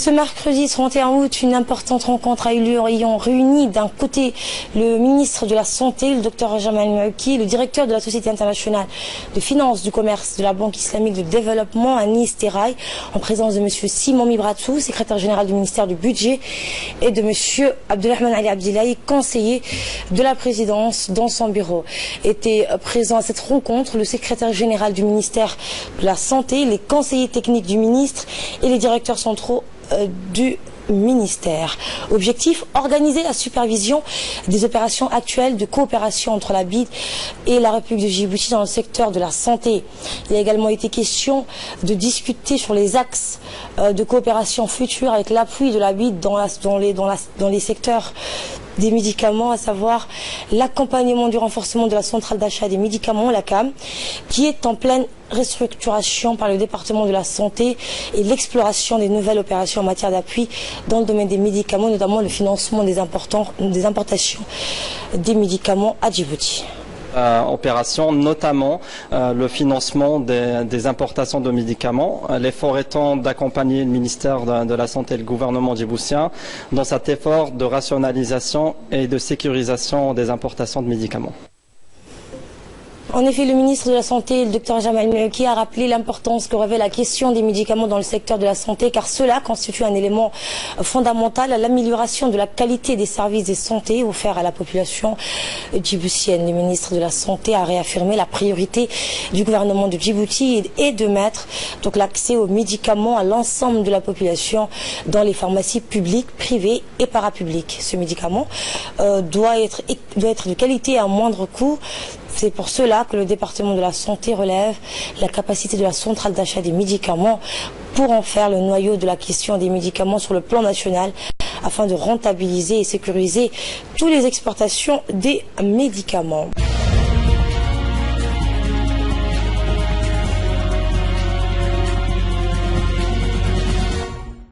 Ce mercredi 31 août, une importante rencontre a eu lieu ayant réuni d'un côté le ministre de la Santé, le Dr Jamal Maouki, le directeur de la Société internationale de finance, du commerce, de la Banque islamique de développement, Anis Terrail, en présence de M. Simon Mibratou, secrétaire général du ministère du Budget, et de M. Abdelrahman Ali Abdillahi, conseiller de la présidence dans son bureau. Était présent à cette rencontre le secrétaire général du ministère de la Santé, les conseillers techniques du ministre et les directeurs centraux du ministère. Objectif, organiser la supervision des opérations actuelles de coopération entre la BID et la République de Djibouti dans le secteur de la santé. Il a également été question de discuter sur les axes de coopération futurs avec l'appui de la BID dans les secteurs des médicaments, à savoir l'accompagnement du renforcement de la centrale d'achat des médicaments, la CAM, qui est en pleine restructuration par le département de la santé, et l'exploration des nouvelles opérations en matière d'appui dans le domaine des médicaments, notamment le financement des importations des médicaments à Djibouti. Opération, notamment le financement des importations de médicaments. L'effort étant d'accompagner le ministère de la Santé et le gouvernement djiboutien dans cet effort de rationalisation et de sécurisation des importations de médicaments. En effet, le ministre de la Santé, le Dr Jamal Maouki, a rappelé l'importance que revêt la question des médicaments dans le secteur de la santé, car cela constitue un élément fondamental à l'amélioration de la qualité des services de santé offerts à la population djiboutienne. Le ministre de la Santé a réaffirmé la priorité du gouvernement de Djibouti et de mettre donc l'accès aux médicaments à l'ensemble de la population dans les pharmacies publiques, privées et parapubliques. Ce médicament doit être de qualité à moindre coût. C'est pour cela que le département de la santé relève la capacité de la centrale d'achat des médicaments pour en faire le noyau de la question des médicaments sur le plan national, afin de rentabiliser et sécuriser toutes les exportations des médicaments.